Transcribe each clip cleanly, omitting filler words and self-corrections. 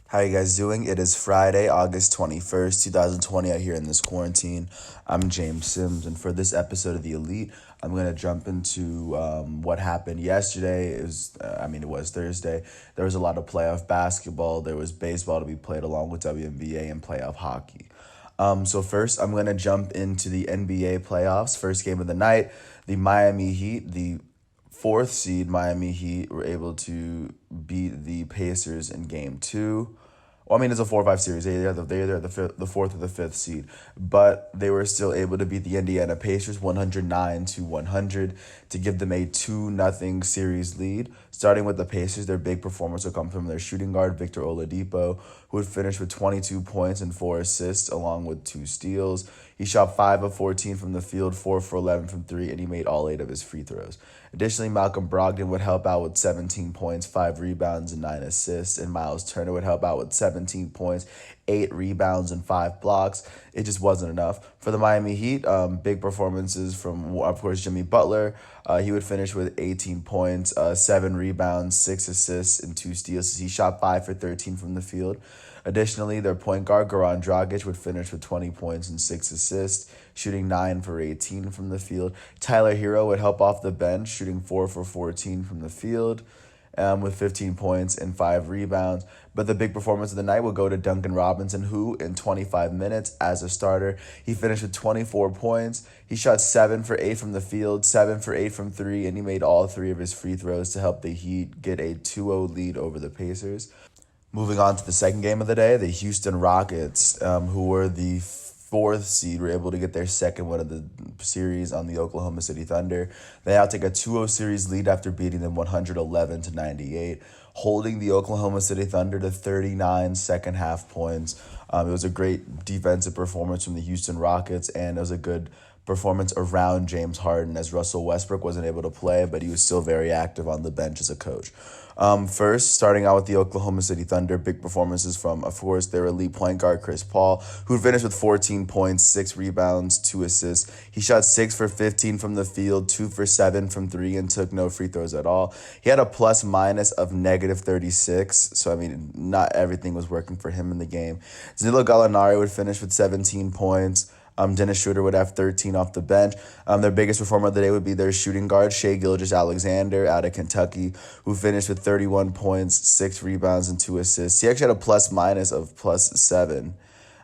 How you guys doing? It is Friday, August 21st, 2020 out here in this quarantine. I'm James Sims, and for this episode of The Elite, I'm going to jump into what happened yesterday. It was Thursday. There was a lot of playoff basketball. There was baseball to be played along with WNBA and playoff hockey. So first, I'm going to jump into the NBA playoffs. First game of the night, the Miami Heat, the fourth seed Miami Heat were able to beat the Pacers in game two. Well, I mean, it's a 4-5 series. They're the fourth or the fifth seed, but they were still able to beat the Indiana Pacers 109-100 to give them a 2-0 series lead. Starting with the Pacers, their big performance will come from their shooting guard Victor Oladipo, who would finish with 22 points and 4 assists, along with 2 steals. He shot 5 of 14 from the field, 4 for 11 from three, and he made all 8 of his free throws. Additionally, Malcolm Brogdon would help out with 17 points, 5 rebounds, and 9 assists, and Miles Turner would help out with 17 points, 8 rebounds, and 5 blocks. It just wasn't enough. For the Miami Heat, big performances from, of course, Jimmy Butler. He would finish with 18 points, 7 rebounds, 6 assists, and 2 steals. He shot 5 for 13 from the field. Additionally, their point guard, Goran Dragic, would finish with 20 points and 6 assists, shooting 9 for 18 from the field. Tyler Hero would help off the bench, shooting 4 for 14 from the field, with 15 points and 5 rebounds. But the big performance of the night will go to Duncan Robinson, who, in 25 minutes as a starter, he finished with 24 points. He shot 7 for 8 from the field, 7 for 8 from three, and he made all 3 of his free throws to help the Heat get a 2-0 lead over the Pacers. Moving on to the second game of the day, the Houston Rockets, who were the fourth seed, were able to get their second win of the series on the Oklahoma City Thunder. They now take a 2-0 series lead after beating them 111-98, holding the Oklahoma City Thunder to 39 second half points. It was a great defensive performance from the Houston Rockets, and it was a good performance around James Harden, as Russell Westbrook wasn't able to play, but he was still very active on the bench as a coach. First, starting out with the Oklahoma City Thunder, big performances from, of course, their elite point guard, Chris Paul, who finished with 14 points, 6 rebounds, 2 assists. He shot 6 for 15 from the field, 2 for 7 from three, and took no free throws at all. He had a plus minus of negative 36, so, not everything was working for him in the game. Danilo Gallinari would finish with 17 points. Dennis Schroeder would have 13 off the bench. Their biggest performer of the day would be their shooting guard, Shai Gilgeous-Alexander, out of Kentucky, who finished with 31 points, 6 rebounds, and 2 assists. He actually had a plus minus of plus 7.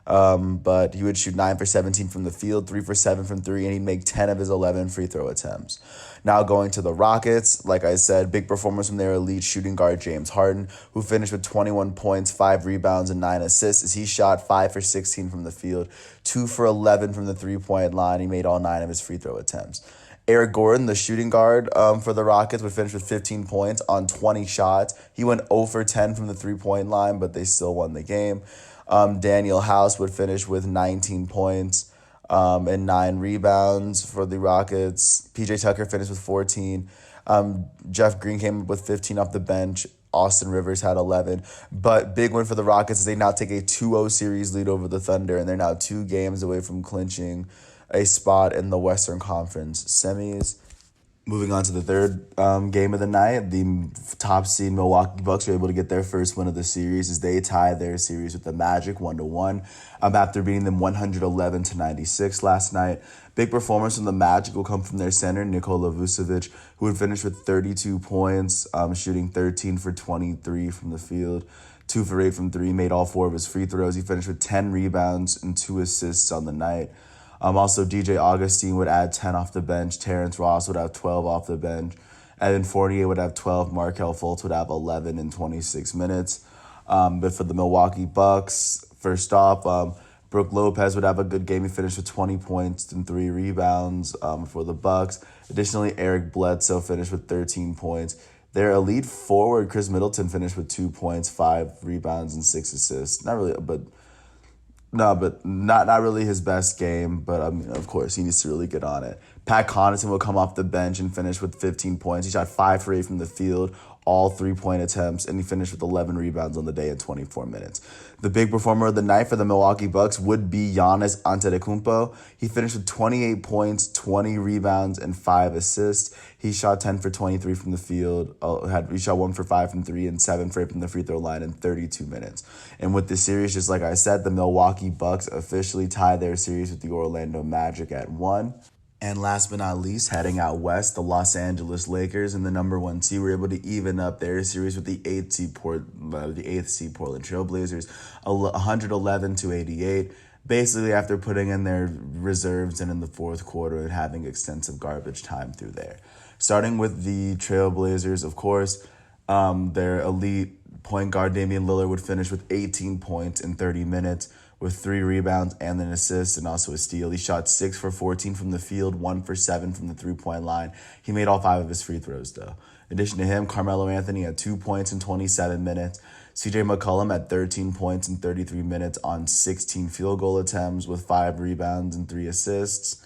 But he would shoot 9 for 17 from the field, 3 for 7 from three, and he'd make 10 of his 11 free throw attempts. Now going to the Rockets, like I said, big performance from their elite shooting guard, James Harden, who finished with 21 points, 5 rebounds, and 9 assists, as he shot 5 for 16 from the field, 2 for 11 from the three-point line. He made all 9 of his free throw attempts. Eric Gordon, the shooting guard for the Rockets, would finish with 15 points on 20 shots. He went 0 for 10 from the three-point line, but they still won the game. Daniel House would finish with 19 points and 9 rebounds for the Rockets. PJ Tucker finished with 14. Jeff Green came up with 15 off the bench. Austin Rivers had 11. But big win for the Rockets as they now take a 2-0 series lead over the Thunder, and they're now 2 games away from clinching a spot in the Western Conference semis. Moving on to the third game of the night, the top seed Milwaukee Bucks were able to get their first win of the series as they tied their series with the Magic 1-1 after beating them 111-96 last night. Big performance from the Magic will come from their center, Nikola Vucevic, who would finish with 32 points, shooting 13 for 23 from the field, 2 for 8 from three, made all 4 of his free throws. He finished with 10 rebounds and 2 assists on the night. Also, DJ Augustine would add 10 off the bench. Terrence Ross would have 12 off the bench. Evan Fournier would have 12. Markelle Fultz would have 11 in 26 minutes. But for the Milwaukee Bucks, first off, Brook Lopez would have a good game. He finished with 20 points and 3 rebounds for the Bucks. Additionally, Eric Bledsoe finished with 13 points. Their elite forward, Chris Middleton, finished with 2 points, 5 rebounds, and 6 assists. Not really, but not really his best game, but of course, he needs to really get on it. Pat Connaughton will come off the bench and finish with 15 points. He shot 5 for 8 from the field, all 3-point attempts, and he finished with 11 rebounds on the day in 24 minutes. The big performer of the night for the Milwaukee Bucks would be Giannis Antetokounmpo. He finished with 28 points, 20 rebounds, and 5 assists. He shot 10 for 23 from the field. He shot 1 for 5 from 3 and 7 for 8 from the free throw line in 32 minutes. And with the series, just like I said, the Milwaukee Bucks officially tied their series with the Orlando Magic at 1. And last but not least, heading out west, the Los Angeles Lakers and the number 1 seed were able to even up their series with the eighth seed Portland Trailblazers, 111-88. Basically, after putting in their reserves and in the fourth quarter and having extensive garbage time through there. Starting with the Trailblazers, of course, their elite point guard Damian Lillard would finish with 18 points in 30 minutes. With 3 rebounds and an assist and also a steal. He shot 6 for 14 from the field, 1 for 7 from the 3-point line. He made all 5 of his free throws, though. In addition to him, Carmelo Anthony had 2 points in 27 minutes. CJ McCollum had 13 points in 33 minutes on 16 field goal attempts with 5 rebounds and 3 assists.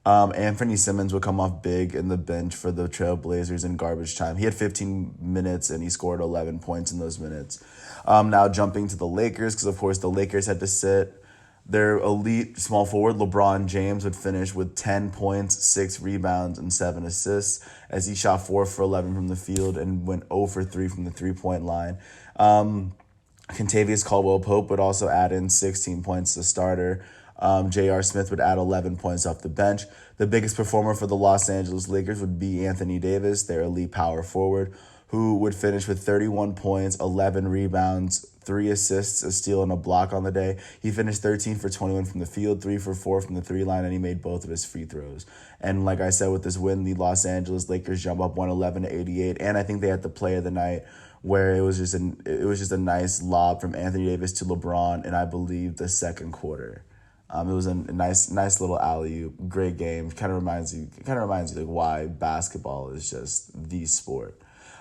Anthony Simmons would come off big in the bench for the Trailblazers in garbage time. He had 15 minutes and he scored 11 points in those minutes. Now jumping to the Lakers, because of course the Lakers had to sit. Their elite small forward, LeBron James, would finish with 10 points, 6 rebounds, and 7 assists as he shot 4 for 11 from the field and went 0 for 3 from the 3-point line. Kentavious Caldwell-Pope would also add in 16 points as a starter. J.R. Smith would add 11 points off the bench. The biggest performer for the Los Angeles Lakers would be Anthony Davis, their elite power forward, who would finish with 31 points, 11 rebounds, 3 assists, a steal, and a block on the day. He finished 13 for 21 from the field, 3 for 4 from the 3-line, and he made both of his free throws. And like I said, with this win, the Los Angeles Lakers jump up 111-88, and I think they had the play of the night where it was just a nice lob from Anthony Davis to LeBron, and I believe the second quarter. It was a nice little alley-oop, great game. Kind of reminds you like why basketball is just the sport.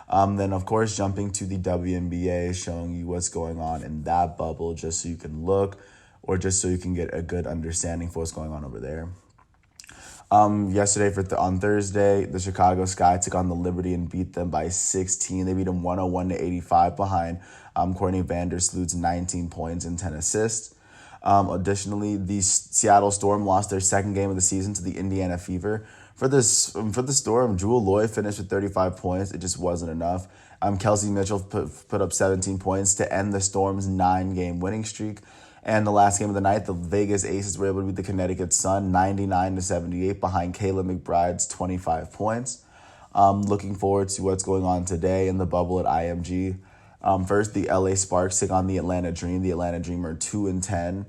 Then, of course, jumping to the WNBA, showing you what's going on in that bubble just so you can look or just so you can get a good understanding for what's going on over there. Yesterday, on Thursday, the Chicago Sky took on the Liberty and beat them by 16. They beat them 101-85 behind Courtney Vandersloot's 19 points and 10 assists. Additionally, the Seattle Storm lost their second game of the season to the Indiana Fever. For the Storm, Jewel Loyd finished with 35 points. It just wasn't enough. Kelsey Mitchell put up 17 points to end the Storm's 9-game winning streak. And the last game of the night, the Vegas Aces were able to beat the Connecticut Sun 99-78 behind Kayla McBride's 25 points. Looking forward to what's going on today in the bubble at IMG. First, the LA Sparks take on the Atlanta Dream. The Atlanta Dream are 2-10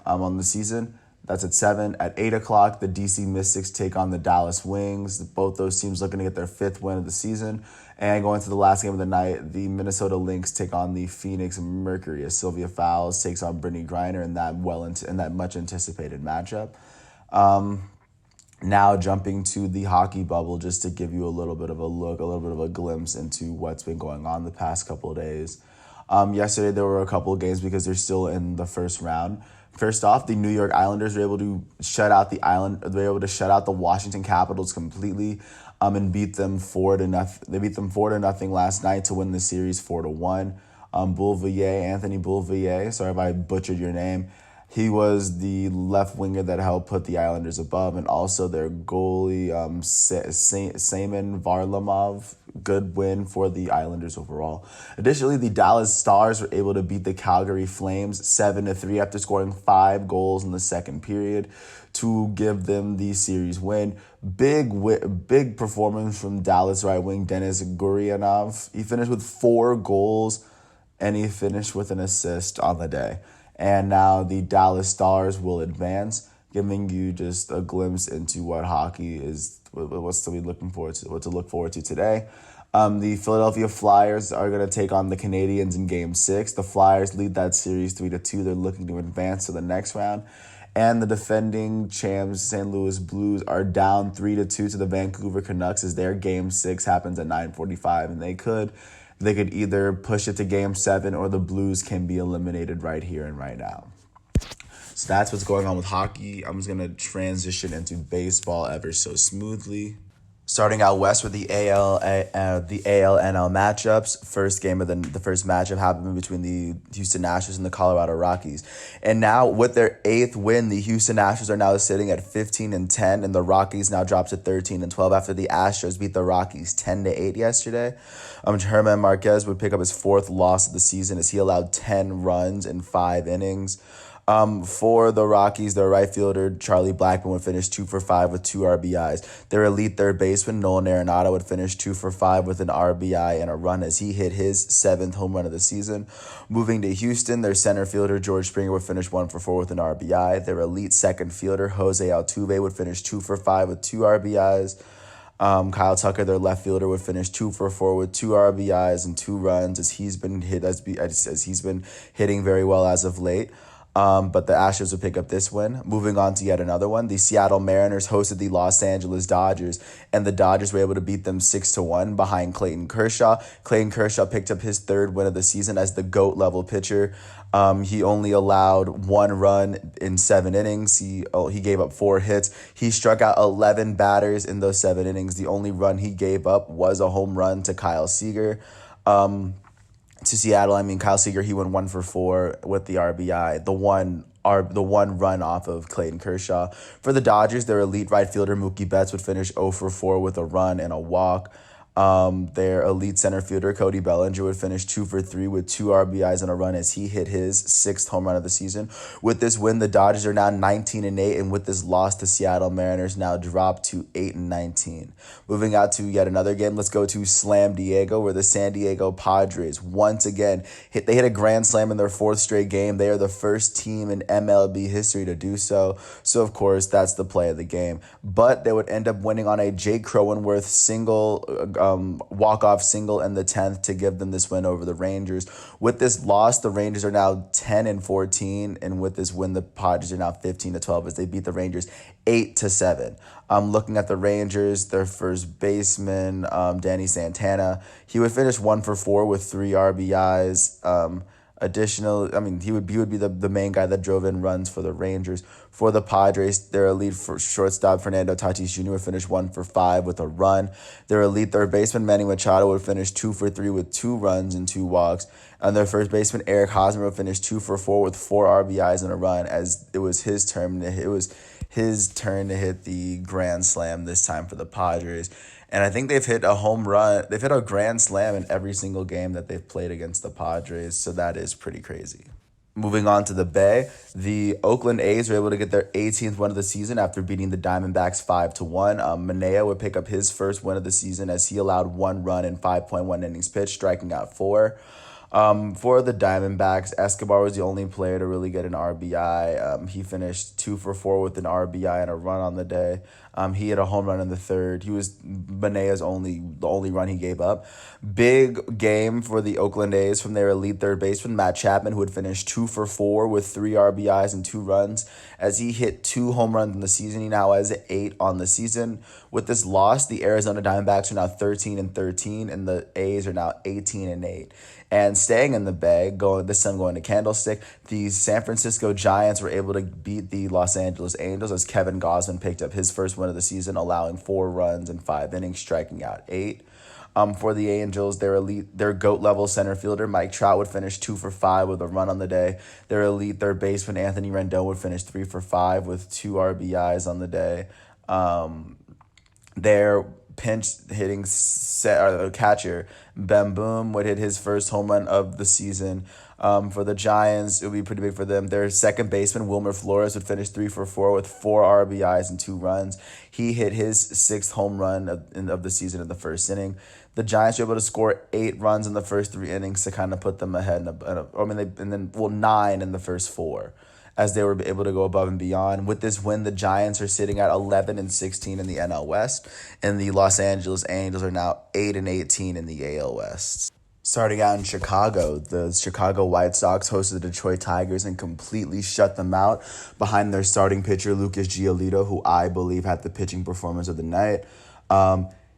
on the season. That's at 7. At 8 o'clock, the DC Mystics take on the Dallas Wings. Both those teams looking to get their 5th win of the season. And going to the last game of the night, the Minnesota Lynx take on the Phoenix Mercury as Sylvia Fowles takes on Brittany Griner in that much anticipated matchup. Now jumping to the hockey bubble, just to give you a little bit of a glimpse into what's been going on the past couple of days. Yesterday there were a couple of games because they're still in the first round. First off, the New York Islanders were able to shut out the Washington Capitals completely, and beat them 4-0. They beat them 4-0 last night to win the series 4-1. Anthony Beauvillier, sorry if I butchered your name. He was the left winger that helped put the Islanders above, and also their goalie, Semyon Varlamov. Good win for the Islanders overall. Additionally, the Dallas Stars were able to beat the Calgary Flames 7-3 after scoring 5 goals in the second period to give them the series win. Big performance from Dallas right wing Denis Gurianov. He finished with 4 goals, and he finished with an assist on the day. And now the Dallas Stars will advance, giving you just a glimpse into what hockey is, what's to be looking forward to, what to look forward to today. The Philadelphia Flyers are going to take on the Canadiens in Game 6. The Flyers lead that series 3-2. They're looking to advance to the next round. And the defending champs, St. Louis Blues, are down 3-2 to the Vancouver Canucks as their Game 6 happens at 9:45, and they could either push it to Game 7 or the Blues can be eliminated right here and right now. So that's what's going on with hockey. I'm just going to transition into baseball ever so smoothly. Starting out west with the ALNL matchups. First game of the first matchup happened between the Houston Astros and the Colorado Rockies. And now with their eighth win, the Houston Astros are now sitting at 15-10, and the Rockies now dropped to 13-12 after the Astros beat the Rockies 10-8 yesterday. German Marquez would pick up his fourth loss of the season as he allowed 10 runs in 5 innings. For the Rockies, their right fielder, Charlie Blackmon, would finish 2 for 5 with 2 RBIs. Their elite third baseman, Nolan Arenado, would finish 2 for 5 with an RBI and a run as he hit his seventh home run of the season. Moving to Houston, their center fielder, George Springer, would finish 1 for 4 with an RBI. Their elite second fielder, Jose Altuve, would finish 2 for 5 with 2 RBIs. Kyle Tucker, their left fielder, would finish 2 for 4 with 2 RBIs and 2 runs as he's been hitting very well as of late. But the Astros would pick up this win. Moving on to yet another one, the Seattle Mariners hosted the Los Angeles Dodgers, and the Dodgers were able to beat them 6-1 behind Clayton Kershaw. Clayton Kershaw picked up his third win of the season as the GOAT level pitcher. He only allowed 1 run in 7 innings. He gave up 4 hits. He struck out 11 batters in those 7 innings. The only run he gave up was a home run to Kyle Seager. To Seattle, Kyle Seager, he went 1 for 4 with the RBI, the one run off of Clayton Kershaw. For the Dodgers, their elite right fielder Mookie Betts would finish 0 for 4 with a run and a walk. Their elite center fielder Cody Bellinger would finish 2 for 3 with 2 RBIs and a run as he hit his sixth home run of the season. With this win, the Dodgers are now 19-8, and with this loss, the Seattle Mariners now drop to 8-19. Moving out to yet another game, let's go to Slam Diego, where the San Diego Padres once again hit a grand slam in their fourth straight game. They are the first team in MLB history to do so. So of course, that's the play of the game. But they would end up winning on a Jake Cronenworth single. Walk-off single in the 10th to give them this win over the Rangers. With this loss, the Rangers are now 10-14, and with this win, the Padres are now 15-12 as they beat the Rangers 8-7. Looking at the Rangers, their first baseman, Danny Santana, he would finish 1 for 4 with 3 RBIs. He would be the main guy that drove in runs for the Rangers. For the Padres, their elite shortstop Fernando Tatis Jr. would finish 1 for 5 with a run. Their elite third baseman Manny Machado would finish 2 for 3 with 2 runs and 2 walks. And their first baseman Eric Hosmer would finish 2 for 4 with 4 RBIs and a run as it was his turn to hit the grand slam this time for the Padres. And I think they've hit a home run. They've hit a grand slam in every single game that they've played against the Padres. So that is pretty crazy. Moving on to the Bay, the Oakland A's were able to get their 18th win of the season after beating the Diamondbacks 5-1. Manaea would pick up his first win of the season as he allowed 1 run in 5.1 innings pitched, striking out 4. For the Diamondbacks, Escobar was the only player to really get an RBI. He finished 2 for 4 with an RBI and a run on the day. He hit a home run in the third. He was Manea's the only run he gave up. Big game for the Oakland A's from their elite third baseman, Matt Chapman, who had finished 2 for 4 with 3 RBIs and 2 runs. As he hit 2 home runs in the season, he now has 8 on the season. With this loss, the Arizona Diamondbacks are now 13-13, and the A's are now 18-8. And staying in the Bay, going to Candlestick, the San Francisco Giants were able to beat the Los Angeles Angels as Kevin Gausman picked up his first win of the season, allowing 4 runs in 5 innings, striking out 8. For the Angels, their GOAT level center fielder Mike Trout would finish 2 for 5 with a run on the day. Their elite third baseman Anthony Rendon would finish 3 for 5 with 2 RBIs on the day. Their pinch hitting catcher Ben Boom would hit his first home run of the season. For the Giants, it would be pretty big for them. Their second baseman, Wilmer Flores, would finish 3 for 4 with 4 RBIs and 2 runs. He hit his 6th home run of the season in the first inning. The Giants were able to score 8 runs in the first 3 innings to kind of put them ahead. 9 in the first 4. As they were able to go above and beyond. With this win, the Giants are sitting at 11-16 in the NL West, and the Los Angeles Angels are now 8-18 in the AL West. Starting out in Chicago, the Chicago White Sox hosted the Detroit Tigers and completely shut them out behind their starting pitcher, Lucas Giolito, who I believe had the pitching performance of the night.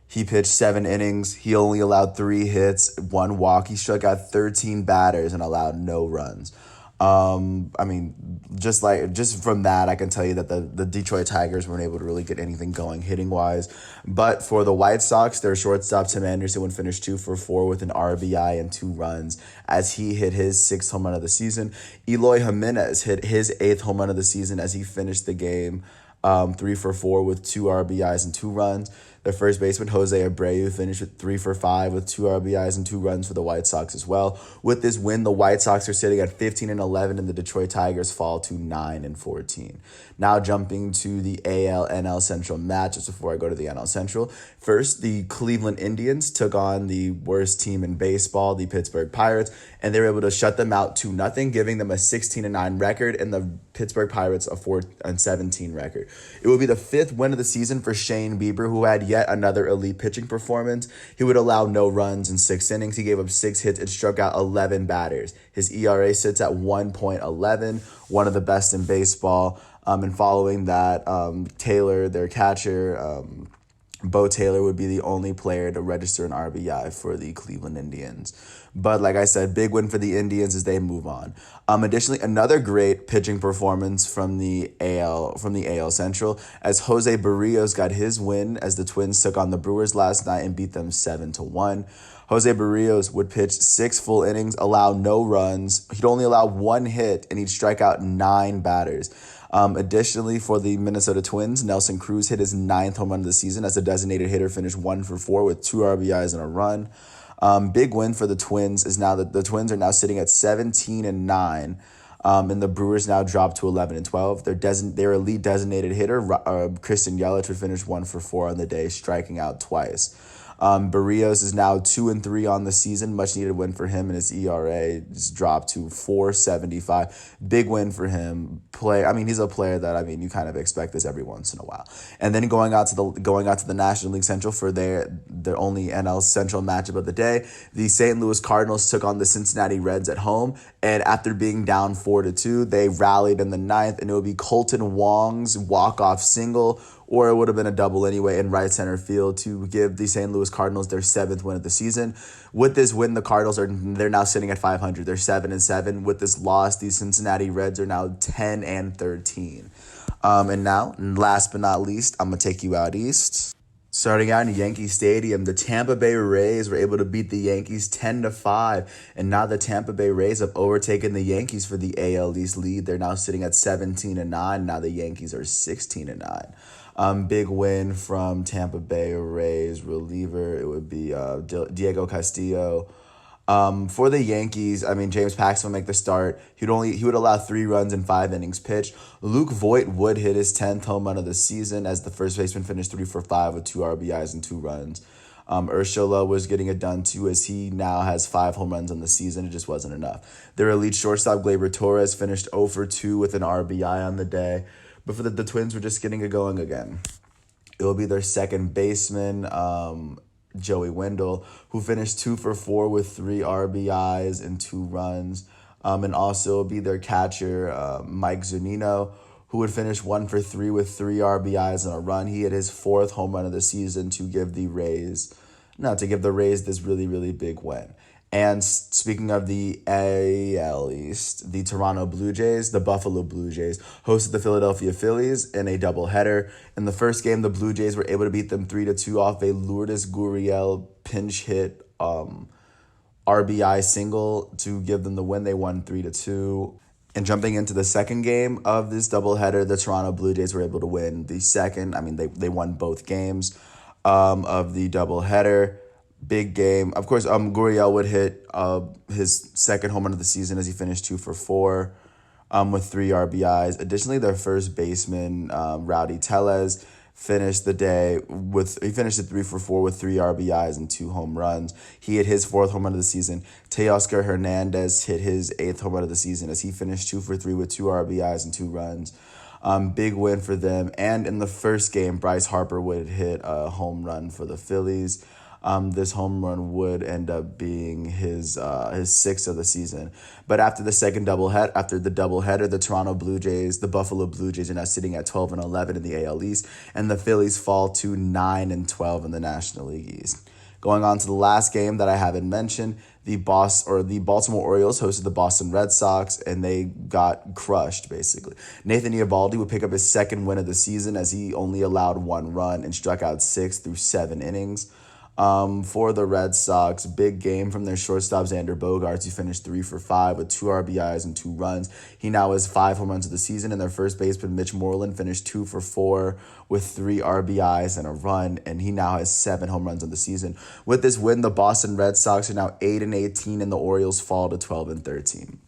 He pitched 7 innings. He only allowed 3 hits, 1 walk. He struck out 13 batters and allowed no runs. I mean, just from that, I can tell you that the Detroit Tigers weren't able to really get anything going hitting wise. But for the White Sox, their shortstop Tim Anderson would finish 2 for 4 with an RBI and 2 runs as he hit his sixth home run of the season. Eloy Jimenez hit his eighth home run of the season as he finished the game 3 for 4 with 2 RBIs and 2 runs. The first baseman, Jose Abreu, finished with 3 for 5 with 2 RBIs and 2 runs for the White Sox as well. With this win, the White Sox are sitting at 15-11, and the Detroit Tigers fall to 9-14. Now jumping to the AL/NL Central matches before I go to the NL Central. First, the Cleveland Indians took on the worst team in baseball, the Pittsburgh Pirates, and they were able to shut them out 2-0, giving them a 16-9 record, and the Pittsburgh Pirates a 4-17 record. It would be the fifth win of the season for Shane Bieber, who had yet another elite pitching performance. He would allow no runs in 6 innings. He gave up 6 hits and struck out 11 batters. His ERA sits at 1.11, one of the best in baseball. And following that, Taylor, their catcher, Bo Taylor would be the only player to register an RBI for the Cleveland Indians. But like I said, big win for the Indians as they move on. Additionally, another great pitching performance from the AL Central as Jose Barrios got his win as the Twins took on the Brewers last night and beat them 7-1. Jose Barrios would pitch 6 full innings, allow no runs. He'd only allow 1 hit, and he'd strike out 9 batters. Additionally, for the Minnesota Twins, Nelson Cruz hit his 9th home run of the season as a designated hitter, finished 1-for-4 with 2 RBIs and a run. Big win for the Twins is now that the Twins are now sitting at 17-9. And the Brewers now dropped to 11-12. Their elite designated hitter, Christian Yelich, would finish 1-for-4 on the day, striking out twice. Barrios is now 2-3 on the season. Much needed win for him, and his ERA just dropped to 4.75. Big win for him. He's a player that you kind of expect this every once in a while. And then going out to the National League Central for their only NL Central matchup of the day, the St. Louis Cardinals took on the Cincinnati Reds at home, and after being down 4-2, they rallied in the ninth, and it would be Colton Wong's walk-off single, or it would have been a double anyway, in right center field to give the St. Louis Cardinals their 7th win of the season. With this win, the Cardinals they're now sitting at 500. They're 7-7. With this loss, the Cincinnati Reds are now 10-13. And now, last but not least, I'm gonna take you out east. Starting out in Yankee Stadium, the Tampa Bay Rays were able to beat the Yankees 10-5, and now the Tampa Bay Rays have overtaken the Yankees for the AL East lead. They're now sitting at 17-9. Now the Yankees are 16-9. Big win from Tampa Bay Rays reliever. It would be Diego Castillo. For the Yankees, James Paxton would make the start. He would allow 3 runs in 5 innings pitched. Luke Voit would hit his 10th home run of the season as the first baseman finished 3-for-5 with 2 RBIs and 2 runs. Urshela was getting it done too as he now has 5 home runs on the season. It just wasn't enough. Their elite shortstop, Gleyber Torres, finished 0-for-2 with an RBI on the day. But for the Twins were just getting it going again. It will be their second baseman, Joey Wendell, who finished 2-for-4 with 3 RBIs and 2 runs. And also it'll be their catcher, Mike Zunino, who would finish 1-for-3 with 3 RBIs and a run. He had his 4th home run of the season to give the Rays this really, really big win. And speaking of the AL East, the Toronto Blue Jays, the Buffalo Blue Jays, hosted the Philadelphia Phillies in a doubleheader. In the first game, the Blue Jays were able to beat them 3-2 off a Lourdes Gurriel pinch hit RBI single to give them the win. They won 3-2. And jumping into the second game of this doubleheader, the Toronto Blue Jays were able to win the second. They won both games of the doubleheader. Big game. Of course, Gurriel would hit his second home run of the season as he finished 2-for-4 with 3 RBIs. Additionally, their first baseman, Rowdy Tellez, finished the day at 3-for-4 with 3 RBIs and 2 home runs. He hit his 4th home run of the season. Teoscar Hernandez hit his 8th home run of the season as he finished 2-for-3 with 2 RBIs and 2 runs. Big win for them. And in the first game, Bryce Harper would hit a home run for the Phillies. This home run would end up being his 6th of the season. But after the doubleheader, the Buffalo Blue Jays are now sitting at 12-11 in the AL East, and the Phillies fall to 9-12 in the National League East. Going on to the last game that I haven't mentioned, the Baltimore Orioles hosted the Boston Red Sox, and they got crushed, basically. Nathan Eovaldi would pick up his second win of the season as he only allowed one run and struck out six through 7 innings. For the Red Sox, big game from their shortstop, Xander Bogaerts, who finished 3 for 5 with 2 RBIs and 2 runs. He now has 5 home runs of the season, and their first baseman, Mitch Moreland, finished 2 for 4 with 3 RBIs and a run, and he now has 7 home runs of the season. With this win, the Boston Red Sox are now 8-18, and the Orioles fall to 12-13.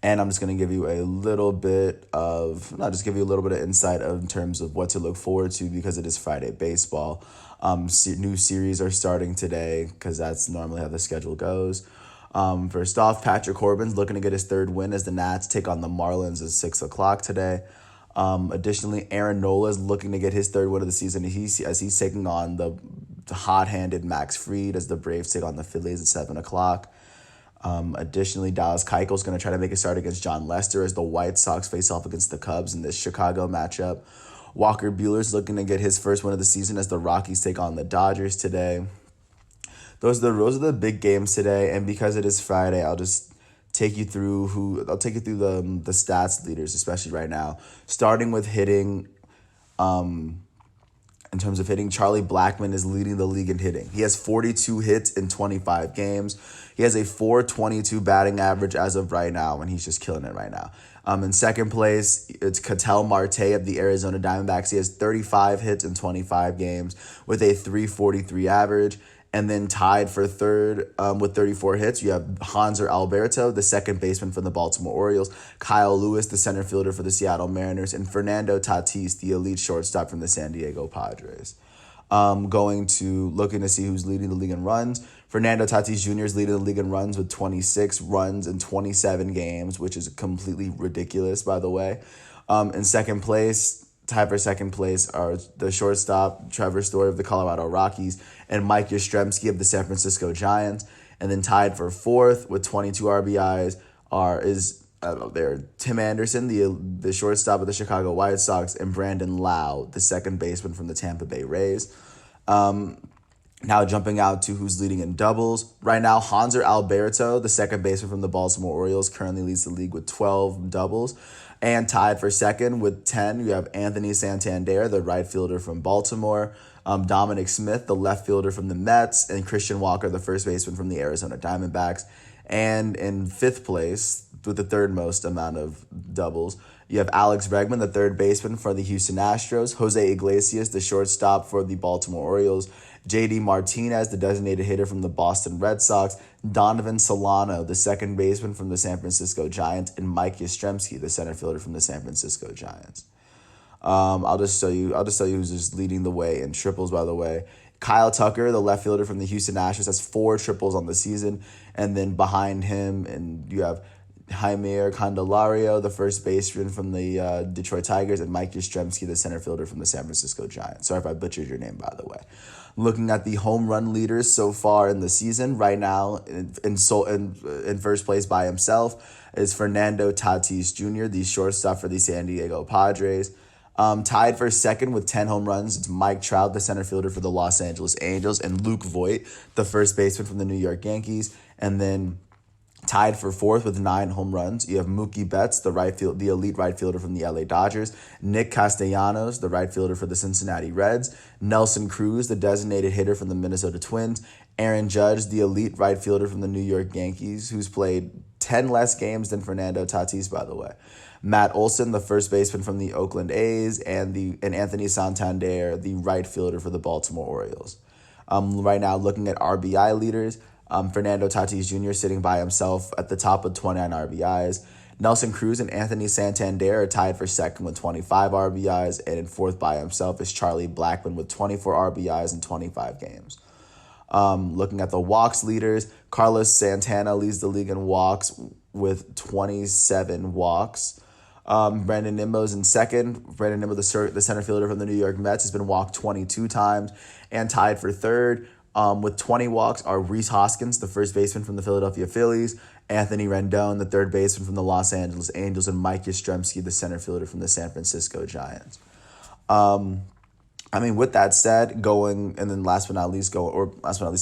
And I'm just going to give you a little bit of, not just give you a little bit of insight in terms of what to look forward to because it is Friday baseball. New series are starting today because that's normally how the schedule goes. First off, Patrick Corbin's looking to get his third win as the Nats take on the Marlins at 6 o'clock today. Additionally, Aaron Nola is looking to get his third win of the season as he's taking on the hot-handed Max Fried as the Braves take on the Phillies at 7 o'clock. Additionally, Dallas Keuchel is going to try to make a start against John Lester as the White Sox face off against the Cubs in this Chicago matchup. Walker Buehler's looking to get his first win of the season as the Rockies take on the Dodgers today. Those are the big games today, and because it is Friday, I'll take you through the stats leaders, especially right now. Starting with hitting, in terms of hitting, Charlie Blackmon is leading the league in hitting. He has 42 hits in 25 games. He has a .422 batting average as of right now, and he's just killing it right now. In second place, it's Ketel Marte of the Arizona Diamondbacks. He has 35 hits in 25 games with a .343 average. And then tied for third with 34 hits, you have Hanser Alberto, the second baseman for the Baltimore Orioles, Kyle Lewis, the center fielder for the Seattle Mariners, and Fernando Tatis, the elite shortstop from the San Diego Padres. Looking to see who's leading the league in runs. Fernando Tatis Jr. is leading the league in runs with 26 runs in 27 games, which is completely ridiculous, by the way. In second place, tied for second place are the shortstop, Trevor Story of the Colorado Rockies, and Mike Yastrzemski of the San Francisco Giants. And then tied for fourth with 22 RBIs is Tim Anderson, the shortstop of the Chicago White Sox, and Brandon Lau, the second baseman from the Tampa Bay Rays. Now jumping out to who's leading in doubles. Right now, Hanser Alberto, the second baseman from the Baltimore Orioles, currently leads the league with 12 doubles. And tied for second with 10, you have Anthony Santander, the right fielder from Baltimore, Dominic Smith, the left fielder from the Mets, and Christian Walker, the first baseman from the Arizona Diamondbacks. And in fifth place, with the third most amount of doubles, you have Alex Bregman, the third baseman for the Houston Astros, Jose Iglesias, the shortstop for the Baltimore Orioles, JD Martinez, the designated hitter from the Boston Red Sox, Donovan Solano, the second baseman from the San Francisco Giants, and Mike Yastrzemski, the center fielder from the San Francisco Giants. I'll just tell you who's just leading the way in triples, by the way. Kyle Tucker, the left fielder from the Houston Astros, has 4 triples on the season. And then behind him, and you have Jaime Candelario, the first baseman from the Detroit Tigers, and Mike Yastrzemski, the center fielder from the San Francisco Giants. Sorry if I butchered your name, by the way. Looking at the home run leaders so far in the season, right now in first place by himself is Fernando Tatis Jr., the shortstop for the San Diego Padres. Tied for second with 10 home runs, it's Mike Trout, the center fielder for the Los Angeles Angels, and Luke Voit, the first baseman from the New York Yankees. And then tied for fourth with 9 home runs, you have Mookie Betts, the elite right fielder from the LA Dodgers, Nick Castellanos, the right fielder for the Cincinnati Reds, Nelson Cruz, the designated hitter from the Minnesota Twins, Aaron Judge, the elite right fielder from the New York Yankees, who's played 10 less games than Fernando Tatis, by the way, Matt Olson, the first baseman from the Oakland A's, and Anthony Santander, the right fielder for the Baltimore Orioles. Right now, looking at RBI leaders, Fernando Tatis Jr. sitting by himself at the top with 29 RBIs. Nelson Cruz and Anthony Santander are tied for second with 25 RBIs, and in fourth by himself is Charlie Blackmon with 24 RBIs in 25 games. Looking at the walks leaders, Carlos Santana leads the league in walks with 27 walks. Brandon Nimmo's in second. Brandon Nimmo, the center fielder from the New York Mets, has been walked 22 times. And tied for third with 20 walks are Rhys Hoskins, the first baseman from the Philadelphia Phillies, Anthony Rendon, the third baseman from the Los Angeles Angels, and Mike Yastrzemski, the center fielder from the San Francisco Giants. I mean, with that said, and then last but not least, I'll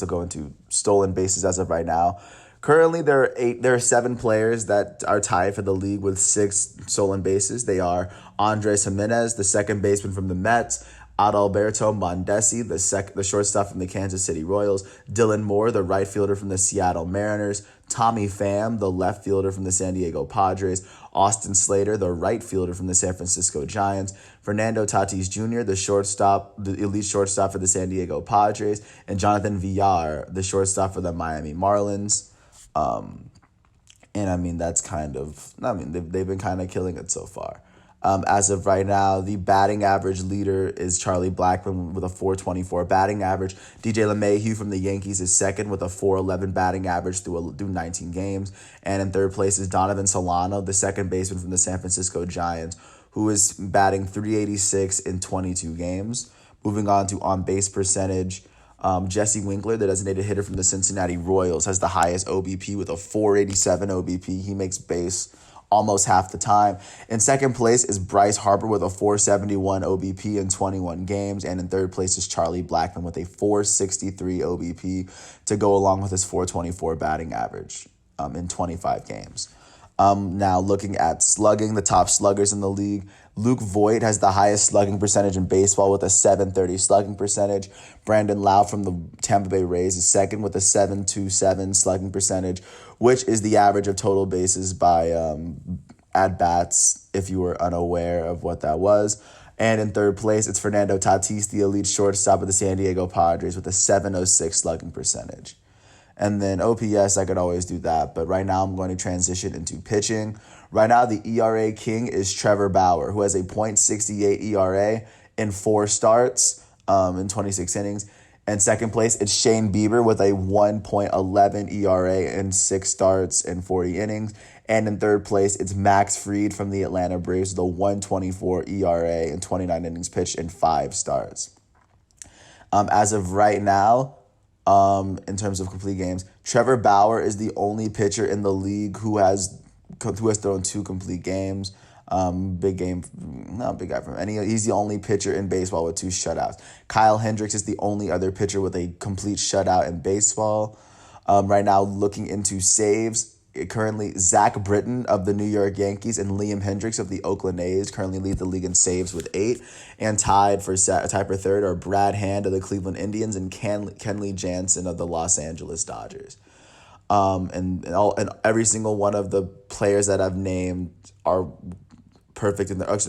go into stolen bases as of right now. Currently, there are seven players that are tied for the league with six stolen bases. They are Andres Jimenez, the second baseman from the Mets, Adalberto Mondesi, the shortstop from the Kansas City Royals, Dylan Moore, the right fielder from the Seattle Mariners, Tommy Pham, the left fielder from the San Diego Padres, Austin Slater, the right fielder from the San Francisco Giants, Fernando Tatis Jr., the elite shortstop for the San Diego Padres, and Jonathan Villar, the shortstop for the Miami Marlins. And I mean, they've been kind of killing it so far. As of right now, the batting average leader is Charlie Blackmon with a 424 batting average. DJ LeMahieu from the Yankees is second with a 411 batting average through 19 games. And in third place is Donovan Solano, the second baseman from the San Francisco Giants, who is batting 386 in 22 games. Moving on to on-base percentage, Jesse Winkler, the designated hitter from the Cincinnati Royals, has the highest OBP with a 487 OBP. He makes base almost half the time. In second place is Bryce Harper with a 471 OBP in 21 games. And in third place is Charlie Blackmon with a 463 OBP to go along with his 424 batting average in 25 games. Now looking at slugging, the top sluggers in the league, Luke Voigt has the highest slugging percentage in baseball with a 730 slugging percentage. Brandon Lau from the Tampa Bay Rays is second with a 727 slugging percentage, which is the average of total bases by at-bats, if you were unaware of what that was. And in third place, it's Fernando Tatis, the elite shortstop of the San Diego Padres, with a 706 slugging percentage. And then OPS, I could always do that. But right now I'm going to transition into pitching. Right now, the ERA king is Trevor Bauer, who has a .68 ERA in 4 starts in 26 innings. And second place, it's Shane Bieber with a 1.11 ERA in 6 starts in 40 innings. And in third place, it's Max Fried from the Atlanta Braves with a 1.24 ERA in 29 innings pitched in 5 starts. As of right now, in terms of complete games, Trevor Bauer is the only pitcher in the league who has thrown 2 complete games. Big game, not big guy from any. He's the only pitcher in baseball with 2 shutouts. Kyle Hendricks is the only other pitcher with a complete shutout in baseball. Right now, looking into saves, currently Zach Britton of the New York Yankees and Liam Hendricks of the Oakland A's currently lead the league in saves with 8, and tied for third are Brad Hand of the Cleveland Indians and Kenley Jansen of the Los Angeles Dodgers. And every single one of the players that I've named are perfect in their.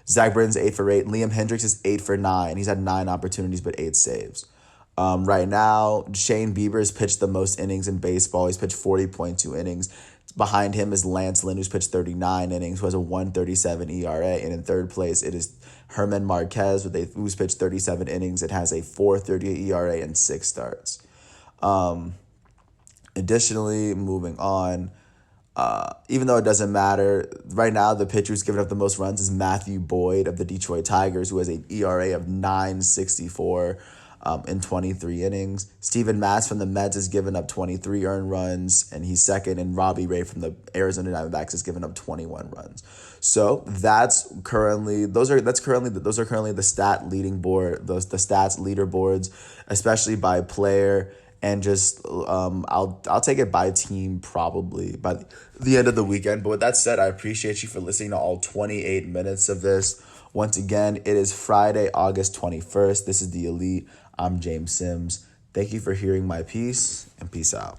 Zach Britton's 8 for 8. Liam Hendricks is 8 for 9. He's had 9 opportunities but 8 saves. Right now, Shane Bieber has pitched the most innings in baseball. He's pitched 40.2 innings. Behind him is Lance Lynn, who's pitched 39 innings, who has a 1.37 ERA. And in third place, it is Herman Marquez, who's pitched 37 innings. It has a 4.38 ERA and 6 starts. Additionally, moving on, even though it doesn't matter, right now the pitcher who's given up the most runs is Matthew Boyd of the Detroit Tigers, who has an ERA of 9.64 in 23 innings. Steven Matz from the Mets has given up 23 earned runs, and he's second. And Robbie Ray from the Arizona Diamondbacks has given up 21 runs. So those are currently the stat leading board, the stats leaderboards, especially by player. And just I'll take it by team probably by the end of the weekend. But with that said, I appreciate you for listening to all 28 minutes of this. Once again, it is Friday, August 21st. This is The Elite. I'm James Sims. Thank you for hearing my piece, and peace out.